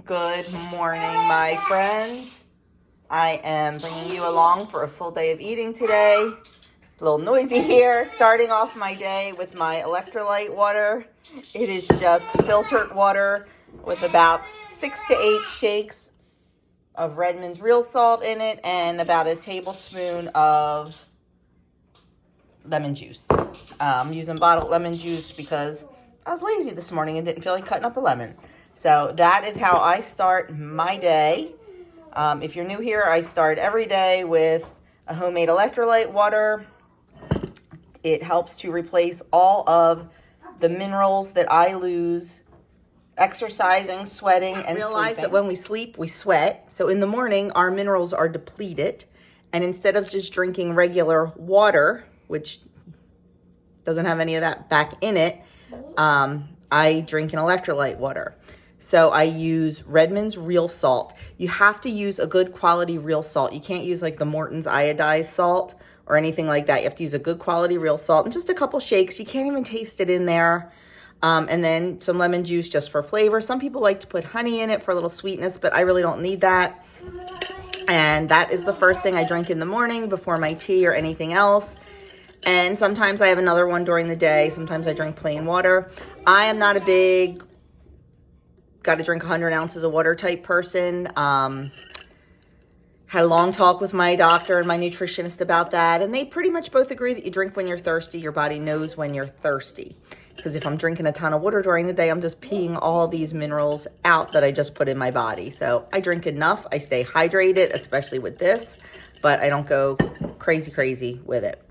Good morning, my friends. I am bringing you along for a full day of eating today. A little noisy here, starting off my day with my electrolyte water. It is just filtered water with about 6 to 8 shakes of Redmond's real salt in it and about a tablespoon of lemon juice. I'm using bottled lemon juice because I was lazy this morning and didn't feel like cutting up a lemon. So that is how I start my day. If you're new here, I start every day with a homemade electrolyte water. It helps to replace all of the minerals that I lose exercising, sweating, and realize sleeping. That when we sleep, we sweat. So in the morning, our minerals are depleted. And instead of just drinking regular water, which doesn't have any of that back in it, I drink an electrolyte water. So I use Redmond's real salt. You have to use a good quality real salt. You can't use like the Morton's iodized salt or anything like that. You have to use a good quality real salt and just a couple shakes. You can't even taste it in there. And then some lemon juice just for flavor. Some people like to put honey in it for a little sweetness, but I really don't need that. And that is the first thing I drink in the morning before my tea or anything else. And sometimes I have another one during the day. Sometimes I drink plain water. I am not a big got to drink 100 ounces of water type person. Had a long talk with my doctor and my nutritionist about that. And they pretty much both agree that you drink when you're thirsty. Your body knows when you're thirsty. Because if I'm drinking a ton of water during the day, I'm just peeing all these minerals out that I just put in my body. So I drink enough. I stay hydrated, especially with this. But I don't go crazy with it.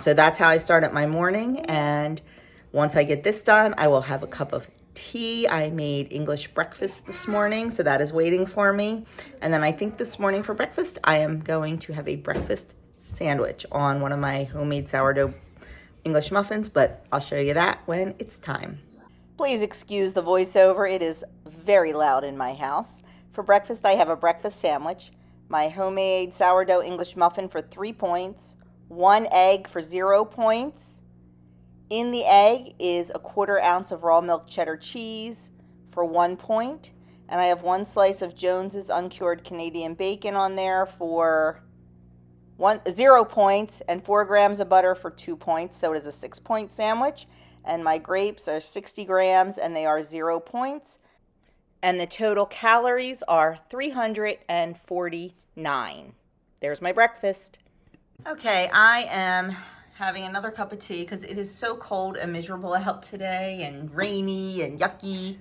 So that's how I start at my morning. And once I get this done, I will have a cup of tea. I made English breakfast this morning, so that is waiting for me. And then I think this morning for breakfast, I am going to have a breakfast sandwich on one of my homemade sourdough English muffins, but I'll show you that when it's time. Please excuse the voiceover. It is very loud in my house. For breakfast, I have a breakfast sandwich, my homemade sourdough English muffin for 3 points, 1 egg for 0 points. In the egg is a 1/4 ounce of raw milk cheddar cheese for 1 point. And I have 1 slice of Jones's uncured Canadian bacon on there for 0 points and 4 grams of butter for 2 points. So it is a 6-point sandwich. And my grapes are 60 grams and they are 0 points. And the total calories are 349. There's my breakfast. Okay, I am having another cup of tea because it is so cold and miserable out today and rainy and yucky.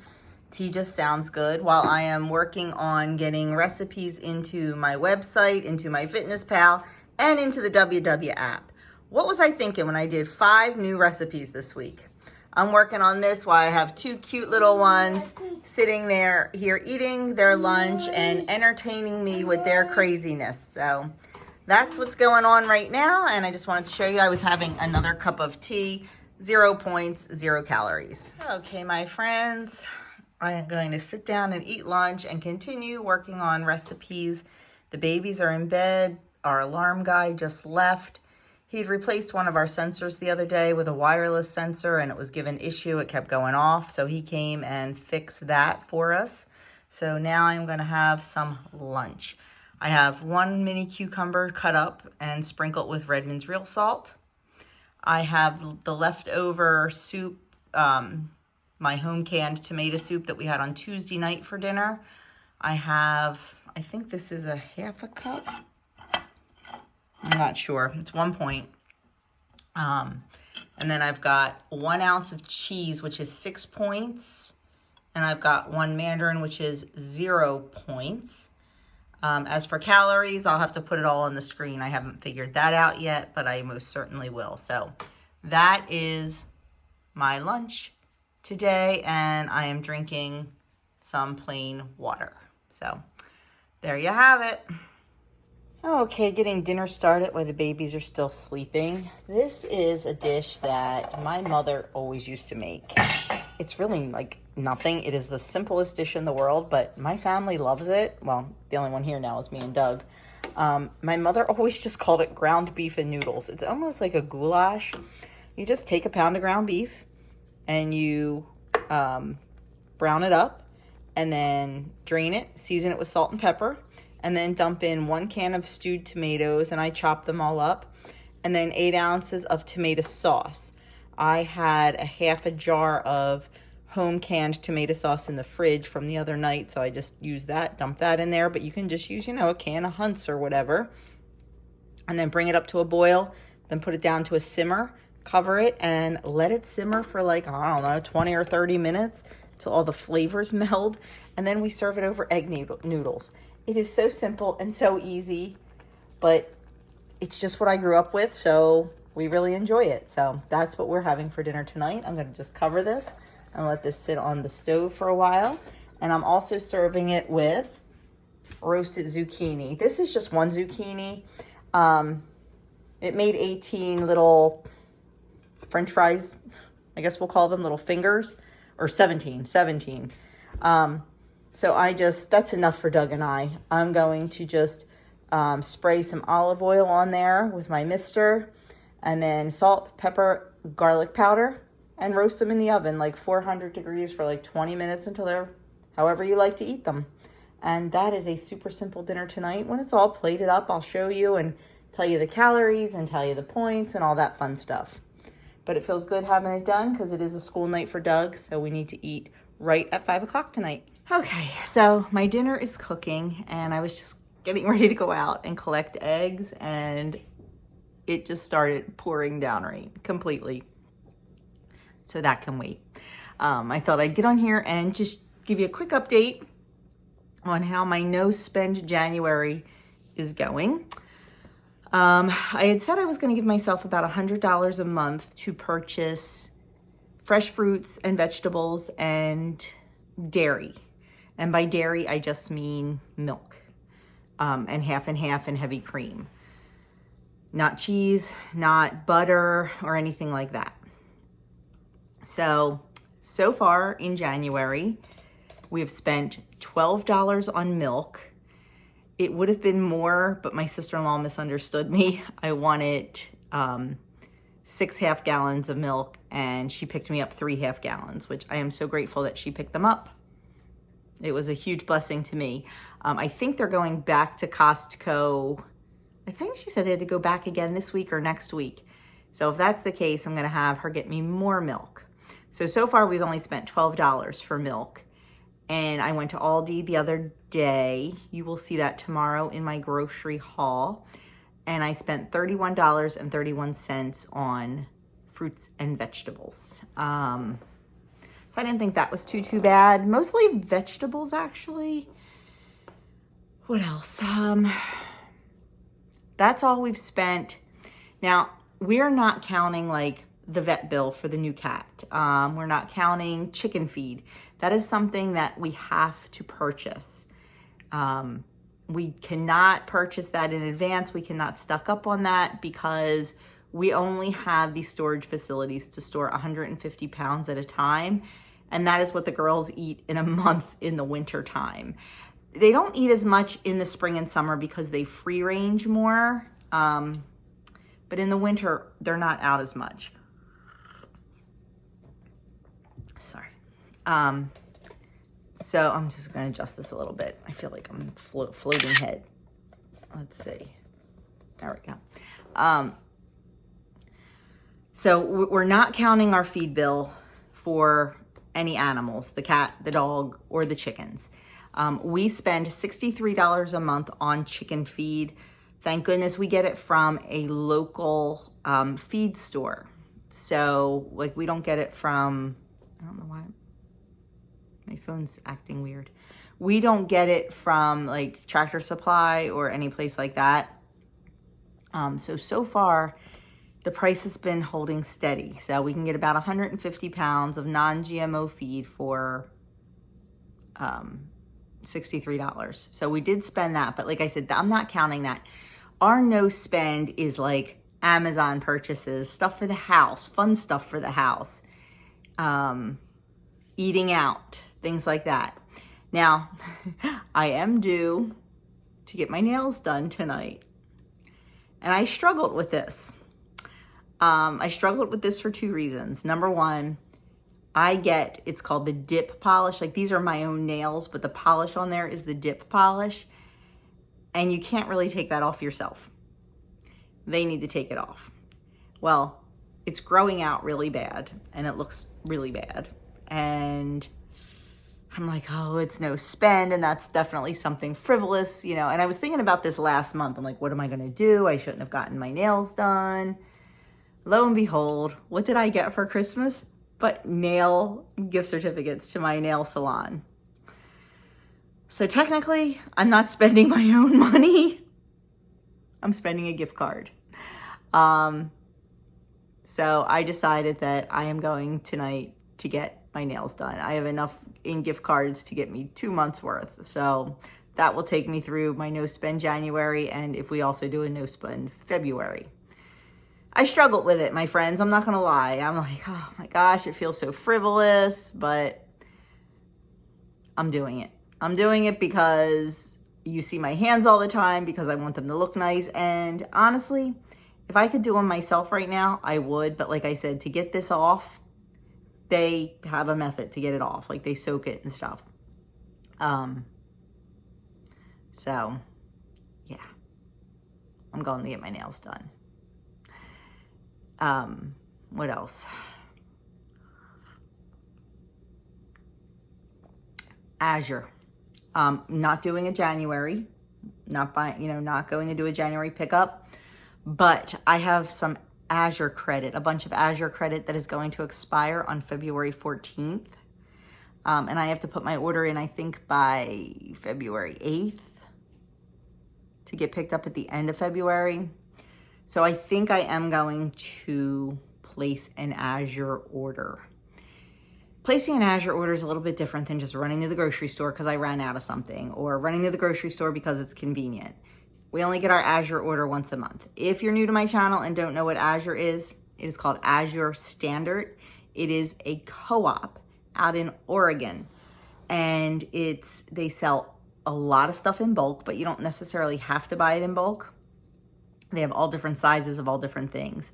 Tea just sounds good while I am working on getting recipes into my website, into my Fitness Pal, and into the WW app. What was I thinking when I did 5 new recipes this week? I'm working on this while I have 2 cute little ones sitting there here eating their lunch and entertaining me with their craziness. So that's what's going on right now, and I just wanted to show you I was having another cup of tea, 0 points, 0 calories. Okay, my friends, I am going to sit down and eat lunch and continue working on recipes. The babies are in bed. Our alarm guy just left. He had replaced one of our sensors the other day with a wireless sensor, and it was given issue. It kept going off, so he came and fixed that for us. So now I'm going to have some lunch. I have 1 mini cucumber cut up and sprinkled with Redmond's real salt. I have the leftover soup, my home canned tomato soup that we had on Tuesday night for dinner. I think this is a 1/2 cup. I'm not sure. It's 1 point. And then I've got 1 ounce of cheese, which is 6 points. And I've got 1 mandarin, which is 0 points. As for calories, I'll have to put it all on the screen. I haven't figured that out yet, but I most certainly will. So that is my lunch today, and I am drinking some plain water. So there you have it. Okay, getting dinner started while the babies are still sleeping. This is a dish that my mother always used to make. It's really like nothing. It is the simplest dish in the world, but my family loves it. Well, the only one here now is me and Doug. My mother always just called it ground beef and noodles. It's almost like a goulash. You just take a pound of ground beef and you brown it up and then drain it, season it with salt and pepper, and then dump in 1 can of stewed tomatoes, and I chop them all up, and then 8 ounces of tomato sauce. I had a half a jar of home canned tomato sauce in the fridge from the other night, so I just used that, dump that in there, but you can just use, a can of Hunt's or whatever, and then bring it up to a boil, then put it down to a simmer, cover it, and let it simmer for like, I don't know, 20 or 30 minutes till all the flavors meld, and then we serve it over egg noodles. It is so simple and so easy, but it's just what I grew up with, so we really enjoy it. So that's what we're having for dinner tonight. I'm going to just cover this and let this sit on the stove for a while. And I'm also serving it with roasted zucchini. This is just 1 zucchini. It made 18 little French fries, I guess we'll call them, little fingers, or 17. So that's enough for Doug and I. I'm going to just spray some olive oil on there with my mister, and then salt, pepper, garlic powder, and roast them in the oven, like 400 degrees for like 20 minutes until they're however you like to eat them. And that is a super simple dinner tonight. When it's all plated up, I'll show you and tell you the calories and tell you the points and all that fun stuff. But it feels good having it done because it is a school night for Doug, so we need to eat right at 5 o'clock tonight. Okay, so my dinner is cooking, and I was just getting ready to go out and collect eggs, and it just started pouring down rain completely. So that can wait. I thought I'd get on here and just give you a quick update on how my no spend January is going. I had said I was going to give myself about $100 a month to purchase fresh fruits and vegetables and dairy. And by dairy, I just mean milk, and half and heavy cream. Not cheese, not butter, or anything like that. So far in January, we have spent $12 on milk. It would have been more, but my sister-in-law misunderstood me. I wanted 6 half gallons of milk, and she picked me up 3 half gallons, which I am so grateful that she picked them up. It was a huge blessing to me. I think they're going back to Costco. I think she said they had to go back again this week or next week. So if that's the case, I'm going to have her get me more milk. So far we've only spent $12 for milk. And I went to Aldi the other day. You will see that tomorrow in my grocery haul. And I spent $31.31 on fruits and vegetables. So I didn't think that was too bad. Mostly vegetables, actually. What else? That's all we've spent. Now, we're not counting like the vet bill for the new cat. We're not counting chicken feed. That is something that we have to purchase. We cannot purchase that in advance. We cannot stock up on that because we only have these storage facilities to store 150 pounds at a time. And that is what the girls eat in a month in the winter time. They don't eat as much in the spring and summer because they free range more. But in the winter, they're not out as much. Sorry. So I'm just going to adjust this a little bit. I feel like I'm floating head. Let's see. There we go. So we're not counting our feed bill for any animals, the cat, the dog, or the chickens. We spend $63 a month on chicken feed. Thank goodness we get it from a local feed store. So like we don't get it from, I don't know why, my phone's acting weird. We don't get it from like Tractor Supply or any place like that. So far, the price has been holding steady. So we can get about 150 pounds of non-GMO feed for $63. So we did spend that, but like I said, I'm not counting that. Our no spend is like Amazon purchases, stuff for the house, fun stuff for the house, eating out, things like that. Now, I am due to get my nails done tonight, and I struggled with this. I struggled with this for 2 reasons. Number one, it's called the dip polish. Like these are my own nails, but the polish on there is the dip polish. And you can't really take that off yourself. They need to take it off. Well, it's growing out really bad and it looks really bad. And I'm like, oh, it's no spend. And that's definitely something frivolous, you know. And I was thinking about this last month. I'm like, what am I going to do? I shouldn't have gotten my nails done. Lo and behold, what did I get for Christmas? But nail gift certificates to my nail salon. So technically, I'm not spending my own money. I'm spending a gift card. So I decided that I am going tonight to get my nails done. I have enough in gift cards to get me 2 months worth. So that will take me through my no spend January, and if we also do a no spend February. I struggled with it, my friends. I'm not gonna lie. I'm like, oh my gosh, it feels so frivolous, but I'm doing it. I'm doing it because you see my hands all the time, because I want them to look nice. And honestly, if I could do them myself right now, I would. But like I said, to get this off, they have a method to get it off. Like they soak it and stuff. So yeah, I'm going to get my nails done. What else? Azure. Not doing a January, not going to do a January pickup, but I have some Azure credit, a bunch of Azure credit that is going to expire on February 14th. And I have to put my order in, I think, by February 8th to get picked up at the end of February. So I think I am going to place an Azure order. Placing an Azure order is a little bit different than just running to the grocery store because I ran out of something, or running to the grocery store because it's convenient. We only get our Azure order once a month. If you're new to my channel and don't know what Azure is, it is called Azure Standard. It is a co-op out in Oregon, and they sell a lot of stuff in bulk, but you don't necessarily have to buy it in bulk. They have all different sizes of all different things.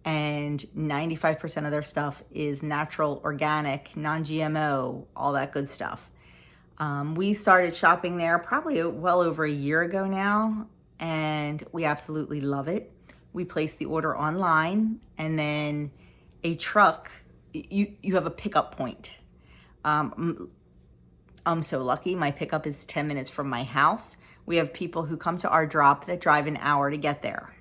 And 95% of their stuff is natural, organic, non-GMO, all that good stuff. We started shopping there probably well over a year ago now, and we absolutely love it. We place the order online, and then a truck, you have a pickup point. I'm so lucky. My pickup is 10 minutes from my house. We have people who come to our drop that drive an hour to get there.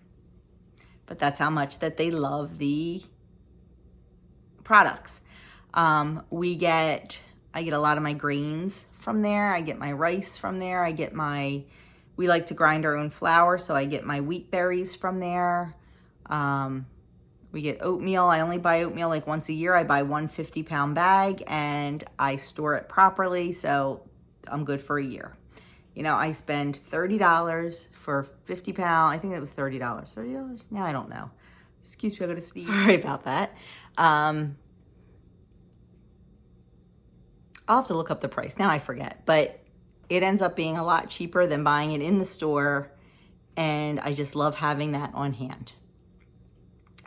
But that's how much that they love the products. I get a lot of my grains from there. I get my rice from there. We like to grind our own flour, so I get my wheat berries from there. We get oatmeal. I only buy oatmeal like once a year. I buy one 50-pound bag and I store it properly, so I'm good for a year. You know, I spend $30 for 50 pound. I think it was $30. $30? Now I don't know. Excuse me, I gotta sneeze. Sorry about that. I'll have to look up the price. Now I forget, but it ends up being a lot cheaper than buying it in the store, and I just love having that on hand.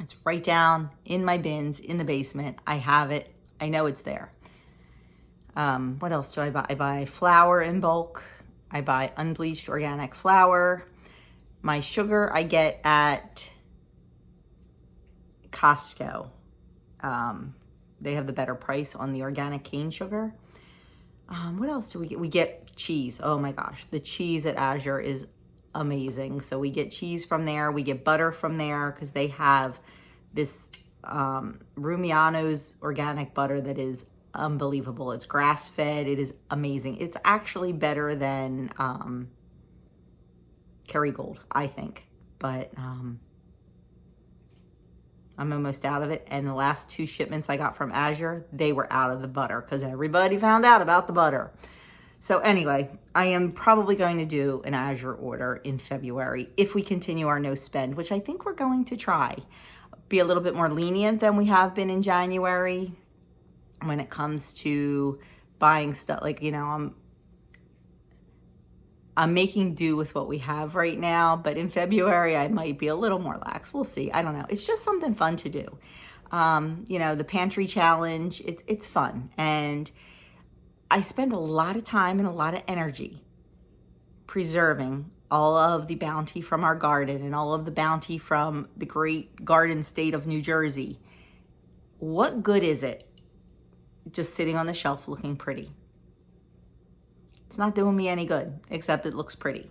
It's right down in my bins in the basement. I have it. I know it's there. What else do I buy? I buy flour in bulk. I buy unbleached organic flour. My sugar I get at Costco. They have the better price on the organic cane sugar. What else do we get? We get cheese. Oh my gosh, the cheese at Azure is amazing. So we get cheese from there. We get butter from there because they have this Rumiano's organic butter that is unbelievable. It's grass-fed. It is amazing. It's actually better than Kerrygold, I think. But I'm almost out of it. And the last 2 shipments I got from Azure, they were out of the butter because everybody found out about the butter. So anyway, I am probably going to do an Azure order in February if we continue our no spend, which I think we're going to try. Be a little bit more lenient than we have been in January when it comes to buying stuff. Like, you know, I'm making do with what we have right now, but in February I might be a little more lax. We'll see. I don't know. It's just something fun to do. You know, the pantry challenge, it's fun. And I spend a lot of time and a lot of energy preserving all of the bounty from our garden and all of the bounty from the great garden state of New Jersey. What good is it just sitting on the shelf looking pretty? It's not doing me any good, except it looks pretty.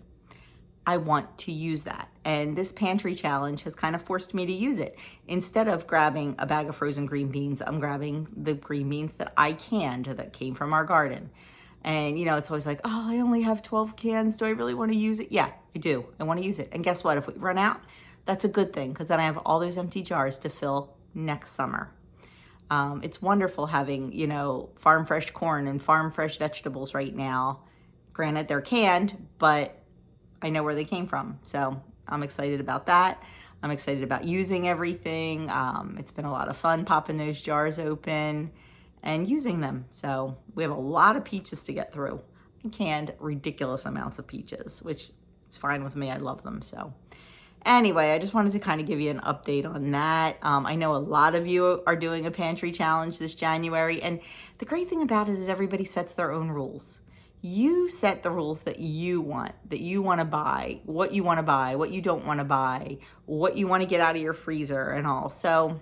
I want to use that. And this pantry challenge has kind of forced me to use it. Instead of grabbing a bag of frozen green beans, I'm grabbing the green beans that I canned that came from our garden. And you know, it's always like, oh, I only have 12 cans. Do I really want to use it? Yeah, I do. I want to use it. And guess what? If we run out, that's a good thing, because then I have all those empty jars to fill next summer. It's wonderful having, you know, farm fresh corn and farm fresh vegetables right now. Granted, they're canned, but I know where they came from. So I'm excited about that. I'm excited about using everything. It's been a lot of fun popping those jars open and using them. So we have a lot of peaches to get through. I canned ridiculous amounts of peaches, which is fine with me. I love them. So anyway, I just wanted to kind of give you an update on that. I know a lot of you are doing a pantry challenge this January. And the great thing about it is everybody sets their own rules. You set the rules that you want to buy, what you want to buy, what you don't want to buy, what you want to get out of your freezer and all. So,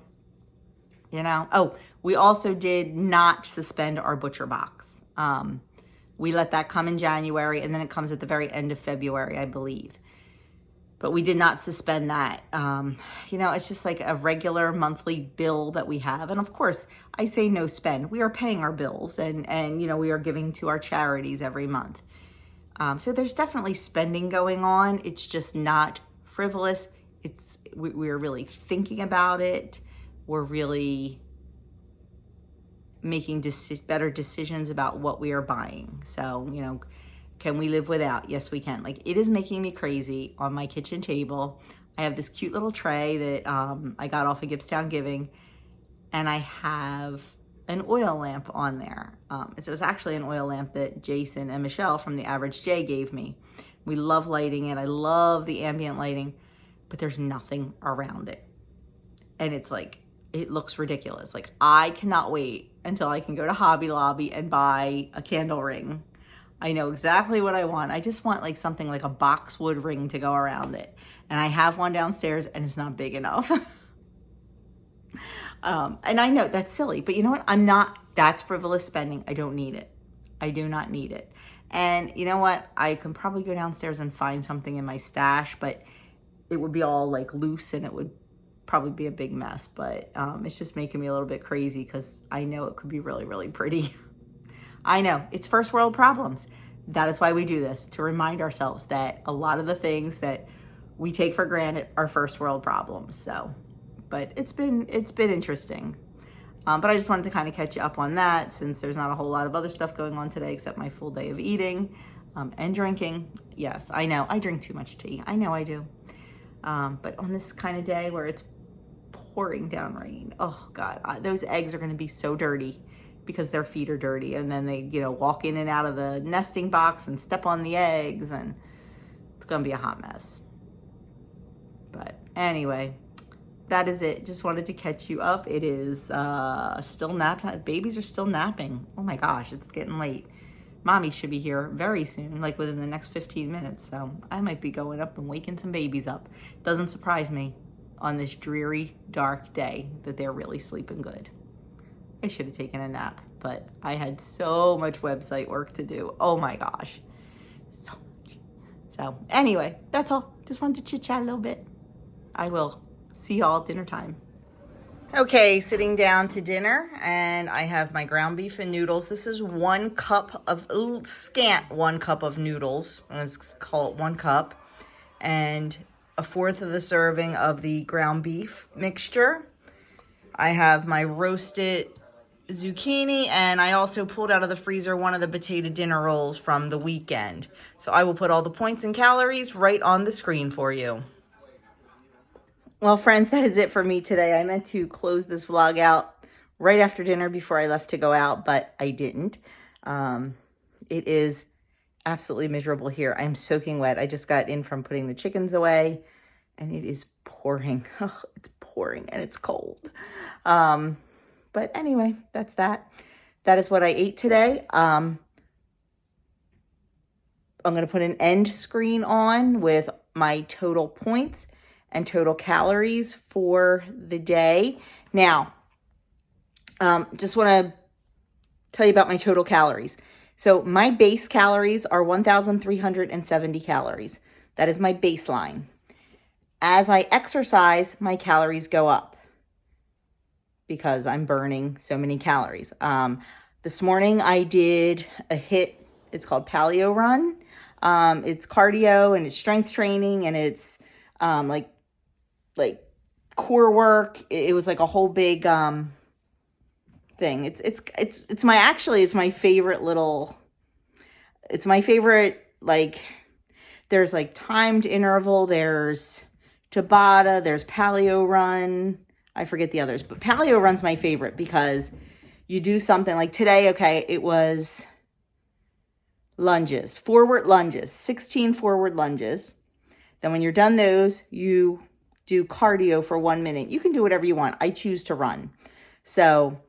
you know, oh, we also did not suspend our butcher box. We let that come in January, and then it comes at the very end of February, I believe. But we did not suspend that. You know, it's just like a regular monthly bill that we have. And of course, I say no spend. We are paying our bills, and you know, we are giving to our charities every month. So there's definitely spending going on. It's just not frivolous. We're really thinking about it. We're really making better decisions about what we are buying. So, you know, can we live without? Yes, we can. Like, it is making me crazy on my kitchen table. I have this cute little tray that I got off of Gibbstown Giving, and I have an oil lamp on there. So it was actually an oil lamp that Jason and Michelle from The Average J gave me. We love lighting it. I love the ambient lighting, but there's nothing around it. And it's like, it looks ridiculous. Like, I cannot wait until I can go to Hobby Lobby and buy a candle ring. I know exactly what I want. I just want like something like a boxwood ring to go around it. And I have one downstairs, and it's not big enough. And I know that's silly, but you know what? That's frivolous spending. I don't need it. I do not need it. And you know what? I can probably go downstairs and find something in my stash, but it would be all like loose, and it would probably be a big mess. But it's just making me a little bit crazy, because I know it could be really, really pretty. I know, it's first world problems. That is why we do this, to remind ourselves that a lot of the things that we take for granted are first world problems. So, but it's been interesting. But I just wanted to kind of catch you up on that, since there's not a whole lot of other stuff going on today except my full day of eating and drinking. Yes, I know, I drink too much tea. I know I do. But on this kind of day where it's pouring down rain, oh God, those eggs are going to be so dirty, because their feet are dirty, and then they, you know, walk in and out of the nesting box and step on the eggs, and it's gonna be a hot mess. But anyway, that is it. Just wanted to catch you up. It is still nap. Babies are still napping. Oh my gosh, it's getting late. Mommy should be here very soon, like within the next 15 minutes. So I might be going up and waking some babies up. Doesn't surprise me on this dreary, dark day that they're really sleeping good. I should have taken a nap, but I had so much website work to do. Oh my gosh, so much. So anyway, that's all. Just wanted to chit chat a little bit. I will see y'all at dinner time. Okay, sitting down to dinner, and I have my ground beef and noodles. This is 1 cup of, scant 1 cup of noodles. Let's call it 1 cup. And 1/4 of the serving of the ground beef mixture. I have my roasted zucchini, and I also pulled out of the freezer one of the potato dinner rolls from the weekend. So I will put all the points and calories right on the screen for you. Well, friends, that is it for me today. I meant to close this vlog out right after dinner before I left to go out, but I didn't. It is absolutely miserable here. I'm soaking wet. I just got in from putting the chickens away, and it is pouring. Oh, it's pouring and it's cold. But anyway, that's that. That is what I ate today. I'm going to put an end screen on with my total points and total calories for the day. Now, just want to tell you about my total calories. So my base calories are 1,370 calories. That is my baseline. As I exercise, my calories go up because I'm burning so many calories. This morning I did a HIIT. It's called Paleo Run. It's cardio and it's strength training and it's like core work. It was like a whole big thing. It's my favorite little. It's my favorite, like, there's like timed interval. There's Tabata. There's Paleo Run. I forget the others, but Paleo Run's my favorite because you do something like today. Okay, it was lunges, forward lunges, 16 forward lunges. Then when you're done those, you do cardio for 1 minute. You can do whatever you want. I choose to run. So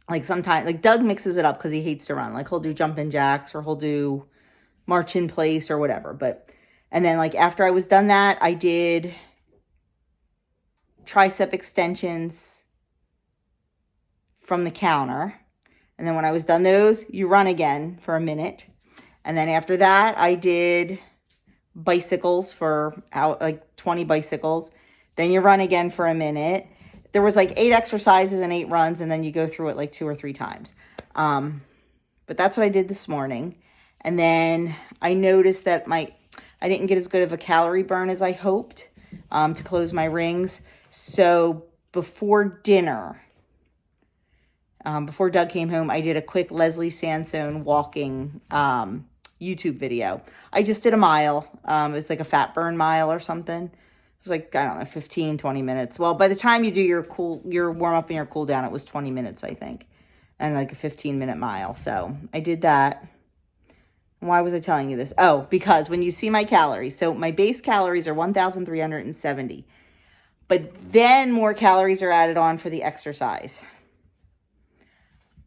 like sometimes, like Doug mixes it up because he hates to run. Like he'll do jumping jacks or he'll do march in place or whatever. And then like after I was done that, I did tricep extensions from the counter. And then when I was done those, you run again for a minute. And then after that, I did bicycles for like 20 bicycles. Then you run again for a minute. There was like 8 exercises and 8 runs, and then you go through it like 2 or 3 times. But that's what I did this morning. And then I noticed that I didn't get as good of a calorie burn as I hoped to close my rings. So before dinner, before Doug came home, I did a quick Leslie Sansone walking YouTube video. I just did a mile. It was like a fat burn mile or something. It was like, I don't know, 15, 20 minutes. Well, by the time you do your warm up and your cool down, it was 20 minutes, I think. And like a 15-minute mile. So I did that. Why was I telling you this? Oh, because when you see my calories, so my base calories are 1,370. But then more calories are added on for the exercise.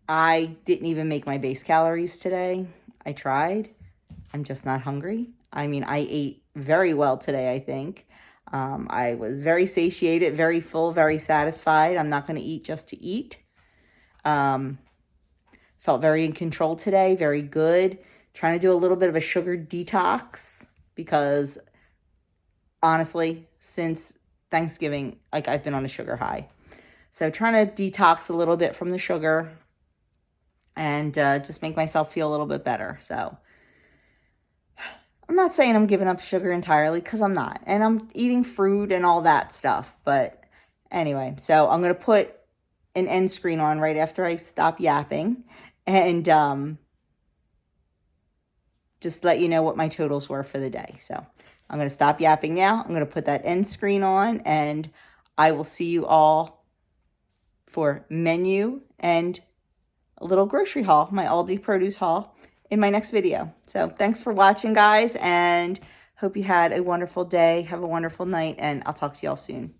I didn't even make my base calories today. I tried. I'm just not hungry. I mean, I ate very well today, I think. I was very satiated, very full, very satisfied. I'm not going to eat just to eat. Felt very in control today, very good. Trying to do a little bit of a sugar detox because honestly, since Thanksgiving, like I've been on a sugar high. So trying to detox a little bit from the sugar and just make myself feel a little bit better. So I'm not saying I'm giving up sugar entirely because I'm not. And I'm eating fruit and all that stuff. But anyway, so I'm going to put an end screen on right after I stop yapping. And just let you know what my totals were for the day. So I'm going to stop yapping now. I'm going to put that end screen on. And I will see you all for menu and a little grocery haul, my Aldi produce haul, in my next video. So thanks for watching, guys, and hope you had a wonderful day. Have a wonderful night, and I'll talk to y'all soon.